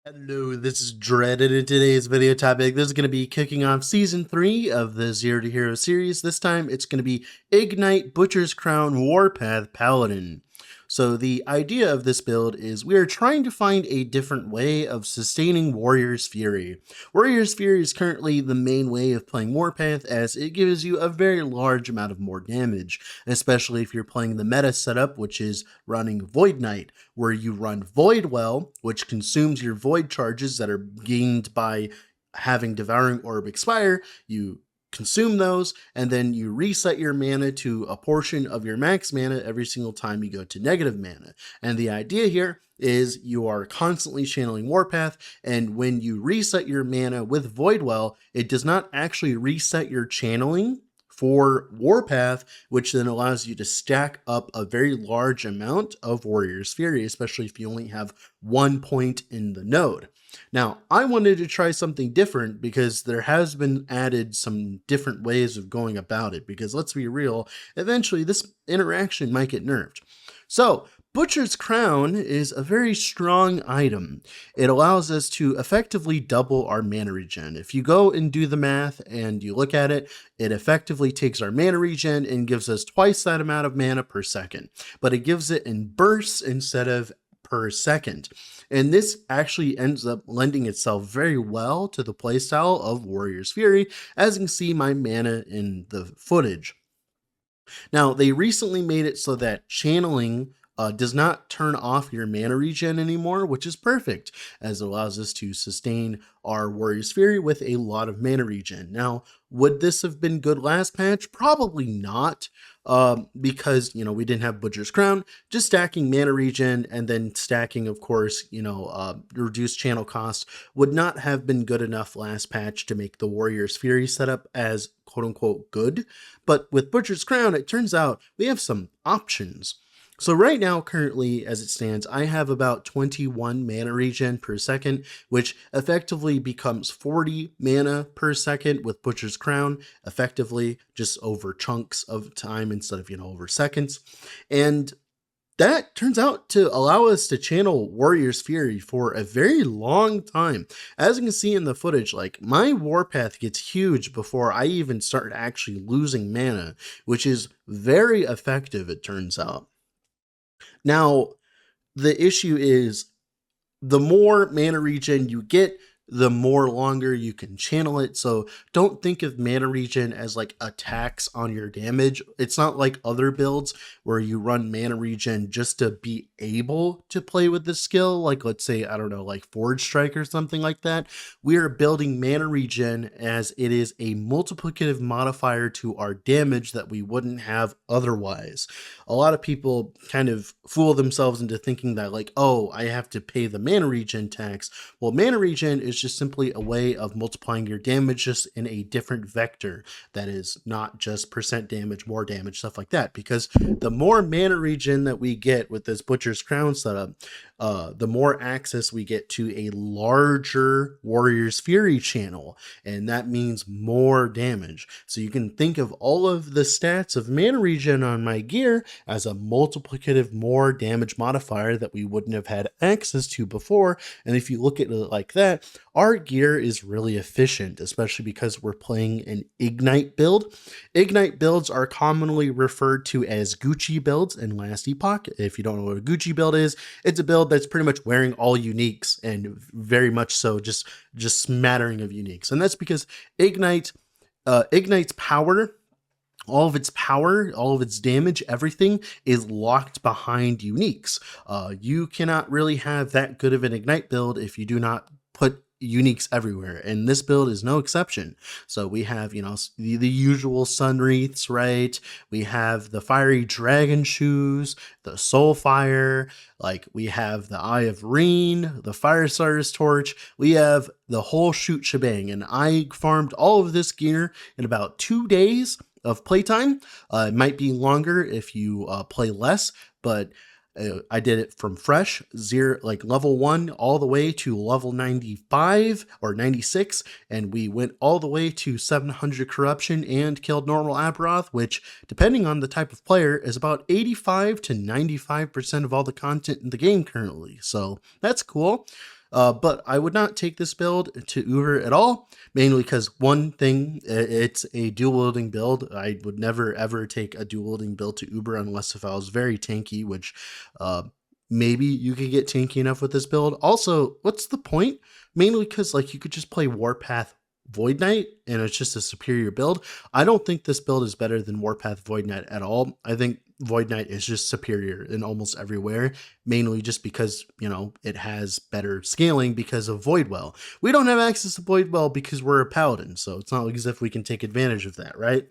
Hello, this is Dread, and in today's video topic, this is going to be kicking off Season 3 of the Zero to Hero series. This time, it's going to be Ignite Butcher's Crown Warpath Paladin. So the idea of this build is we are trying to find a different way of sustaining Warrior's Fury. Warrior's Fury is currently the main way of playing Warpath, as it gives you a very large amount of more damage, especially if you're playing the meta setup, which is running Void Knight, where you run Void Well, which consumes your Void charges that are gained by having Devouring Orb expire. You consume those, and then you reset your mana to a portion of your max mana every single time you go to negative mana. And the idea here is you are constantly channeling Warpath, and when you reset your mana with Voidwell, it does not actually reset your channeling for Warpath, which then allows you to stack up a very large amount of Warrior's Fury, especially if you only have 1 point in the node. Now, I wanted to try something different because there has been added some different ways of going about it, because let's be real, eventually this interaction might get nerfed. So, Butcher's Crown is a very strong item. It allows us to effectively double our mana regen. If you go and do the math and you look at it, it effectively takes our mana regen and gives us twice that amount of mana per second. But it gives it in bursts instead of per second. And this actually ends up lending itself very well to the playstyle of Warrior's Fury, as you can see my mana in the footage. Now, they recently made it so that channeling does not turn off your mana regen anymore, which is perfect, as it allows us to sustain our Warrior's Fury with a lot of mana regen. Now, would this have been good last patch? Probably not, because, we didn't have Butcher's Crown. Just stacking mana regen and then stacking, of course, reduced channel cost would not have been good enough last patch to make the Warrior's Fury setup as quote-unquote good. But with Butcher's Crown, it turns out we have some options. So right now, currently, as it stands, I have about 21 mana regen per second, which effectively becomes 40 mana per second with Butcher's Crown, effectively just over chunks of time instead of, over seconds. And that turns out to allow us to channel Warrior's Fury for a very long time. As you can see in the footage, my Warpath gets huge before I even start actually losing mana, which is very effective, it turns out. Now, the issue is the more mana regen you get, the more longer you can channel it. So don't think of mana regen as like a tax on your damage. It's not like other builds where you run mana regen just to be able to play with the skill. Like, let's say, I don't know, like Forge Strike or something like that. We are building mana regen as it is a multiplicative modifier to our damage that we wouldn't have otherwise. A lot of people kind of fool themselves into thinking that like, oh, I have to pay the mana regen tax. Well, mana regen is just simply a way of multiplying your damage just in a different vector that is not just percent damage, more damage, stuff like that. Because the more mana regen that we get with this Butcher's Crown setup, the more access we get to a larger Warrior's Fury channel, and that means more damage. So you can think of all of the stats of mana regen on my gear as a multiplicative more damage modifier that we wouldn't have had access to before. And if you look at it like that, our gear is really efficient, especially because we're playing an Ignite build. Ignite builds are commonly referred to as Gucci builds in last Epoch. If you don't know what a Gucci build is, it's a build that's pretty much wearing all uniques, and very much so just smattering of uniques. And that's because Ignite's power, all of its damage, everything is locked behind uniques. You cannot really have that good of an Ignite build if you do not put uniques everywhere, and this build is no exception. So we have, the usual sun wreaths, right? We have the fiery dragon shoes, the soul fire, we have the Eye of Reen, the Firestarter's torch. We have the whole shoot shebang, and I farmed all of this gear in about 2 days of playtime. It might be longer if you play less, but I did it from fresh zero, level 1 all the way to level 95 or 96, and we went all the way to 700 corruption and killed normal Aberoth, which, depending on the type of player, is about 85 to 95% of all the content in the game currently. So that's cool. But I would not take this build to Uber at all, mainly because one thing, it's a dual wielding build. I would never ever take a dual wielding build to Uber unless if I was very tanky, which maybe you could get tanky enough with this build. Also, what's the point? Mainly because like you could just play Warpath Void Knight and it's just a superior build. I don't think this build is better than Warpath Void Knight at all. I think Void Knight is just superior in almost everywhere, mainly just because, you know, it has better scaling because of Void Well. We don't have access to Void Well because we're a Paladin, so it's not like as if we can take advantage of that, right?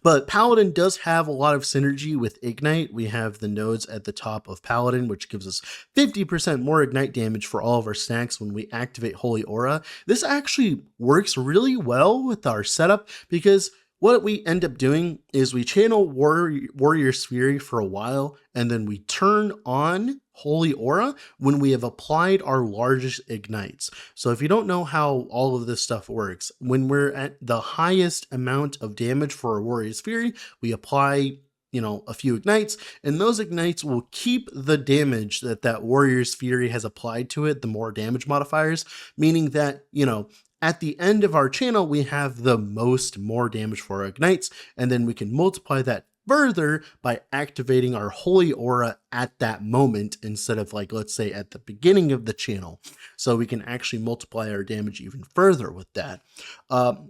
But Paladin does have a lot of synergy with Ignite. We have the nodes at the top of Paladin, which gives us 50% more Ignite damage for all of our stacks when we activate Holy Aura. This actually works really well with our setup because what we end up doing is we channel Warrior's Fury for a while, and then we turn on Holy Aura when we have applied our largest ignites. So if you don't know how all of this stuff works, when we're at the highest amount of damage for our Warrior's Fury, we apply, you know, a few ignites, and those ignites will keep the damage that Warrior's Fury has applied to it, the more damage modifiers, meaning that, you know, at the end of our channel, we have the more damage for our ignites, and then we can multiply that further by activating our Holy Aura at that moment instead of, like, let's say at the beginning of the channel. So we can actually multiply our damage even further with that.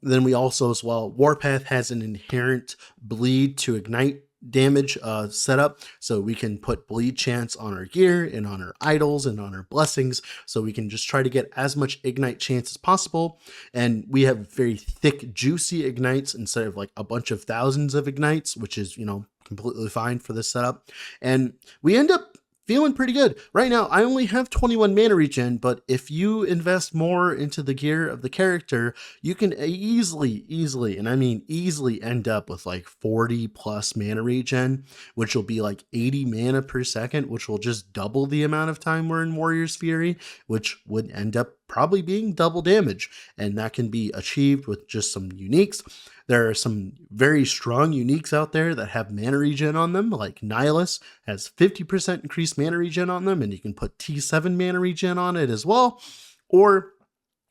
Then we also, as well, Warpath has an inherent bleed to ignite damage setup, so we can put bleed chance on our gear and on our idols and on our blessings, so we can just try to get as much ignite chance as possible. And we have very thick juicy ignites instead of like a bunch of thousands of ignites, which is, you know, completely fine for this setup. And we end up feeling pretty good. Right now, I only have 21 mana regen, but if you invest more into the gear of the character, you can easily, and I mean easily, end up with like 40 plus mana regen, which will be like 80 mana per second, which will just double the amount of time we're in Warrior's Fury, which would end up probably being double damage. And that can be achieved with just some uniques. There are some very strong uniques out there that have mana regen on them, like Nihilus has 50% increased mana regen on them, and you can put T7 mana regen on it as well. Or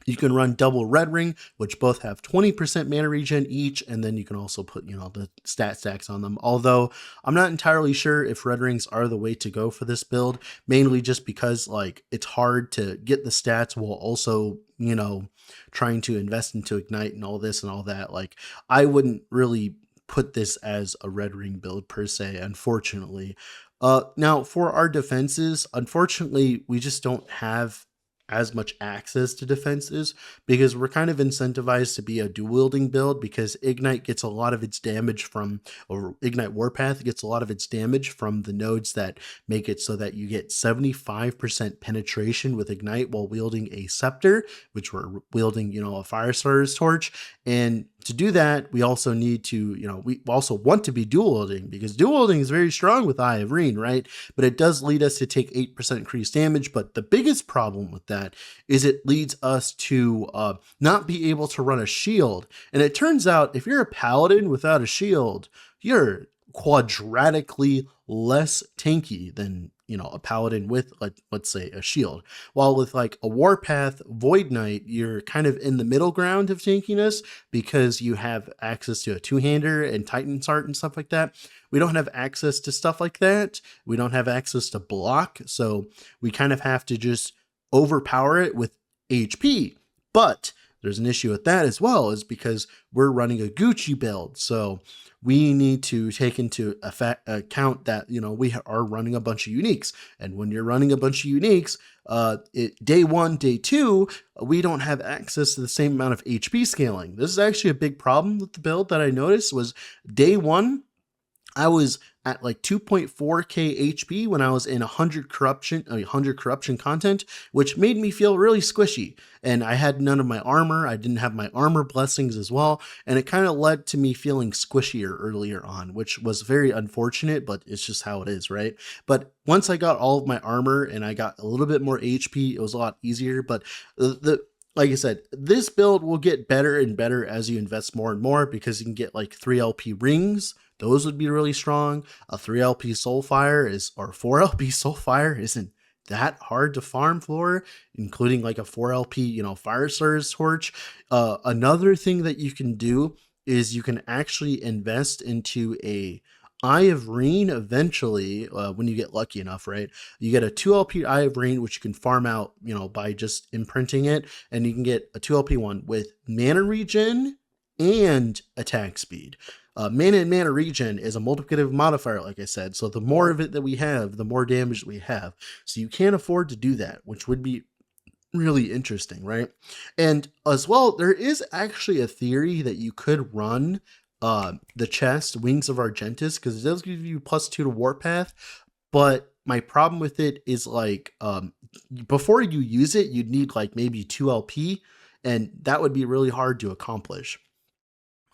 you can run double Red Ring, which both have 20% mana regen each, and then you can also put, you know, the stat stacks on them. Although I'm not entirely sure if Red Rings are the way to go for this build, mainly just because like it's hard to get the stats while also, you know, trying to invest into Ignite and all this and all that. Like, I wouldn't really put this as a Red Ring build per se, unfortunately. Now for our defenses, unfortunately, we just don't have as much access to defenses because we're kind of incentivized to be a dual wielding build, because Ignite gets a lot of its damage from, or Ignite Warpath gets a lot of its damage from the nodes that make it so that you get 75% penetration with Ignite while wielding a scepter, which we're wielding, you know, a Firestarter's torch. And to do that, we also need to, you know, we also want to be dual wielding, because dual wielding is very strong with Eye of Reen, right? But it does lead us to take 8% increased damage. But the biggest problem with that is it leads us to not be able to run a shield. And it turns out if you're a paladin without a shield, you're quadratically less tanky than, you know, a paladin with, like, let's say a shield. While with like a Warpath Void Knight, you're kind of in the middle ground of tankiness because you have access to a two-hander and Titan's Heart and stuff like that. We don't have access to stuff like that. We don't have access to block, so we kind of have to just overpower it with HP. But there's an issue with that as well, is because we're running a Gucci build, so we need to take into account that, you know, we are running a bunch of uniques. And when you're running a bunch of uniques, day one, day two, we don't have access to the same amount of HP scaling. This is actually a big problem with the build that I noticed. Was day one, I was at like 2.4k HP when I was in 100 corruption content, which made me feel really squishy. And I had none of my armor. I didn't have my armor blessings as well. And it kind of led to me feeling squishier earlier on, which was very unfortunate, but it's just how it is, right? But once I got all of my armor and I got a little bit more HP, it was a lot easier. But like I said, this build will get better and better as you invest more and more, because you can get like 3 LP rings. Those would be really strong. A 3 LP Soulfire or 4 LP Soulfire isn't that hard to farm for, including like a 4 LP, Fire Stars Torch. Another thing that you can do is you can actually invest into a Eye of Reen eventually, when you get lucky enough, right? You get a 2 LP Eye of Reen, which you can farm out, by just imprinting it, and you can get a 2 LP one with mana regen and attack speed. Mana and mana regen is a multiplicative modifier, like I said, so the more of it that we have, the more damage we have. So you can't afford to do that, which would be really interesting, right? And as well, there is actually a theory that you could run the chest Wings of Argentus, because it does give you +2 to Warpath, but my problem with it is like before you use it, you'd need like maybe 2 LP, and that would be really hard to accomplish.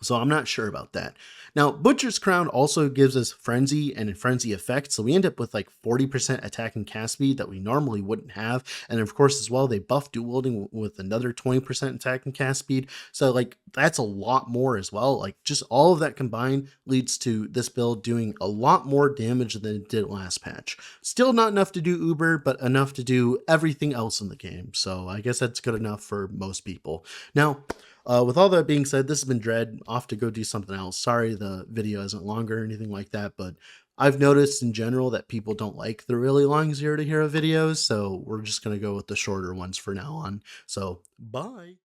So I'm not sure about that. Now, Butcher's Crown also gives us Frenzy and Frenzy effect, so we end up with like 40% attack and cast speed that we normally wouldn't have. And of course, as well, they buff dual wielding with another 20% attack and cast speed. So like that's a lot more as well. Like just all of that combined leads to this build doing a lot more damage than it did last patch. Still not enough to do Uber, but enough to do everything else in the game. So I guess that's good enough for most people. Now, with all that being said, this has been Dread, off to go do something else. Sorry the video isn't longer or anything like that, but I've noticed in general that people don't like the really long Zero to Hero videos, so we're just going to go with the shorter ones for now on. So, bye!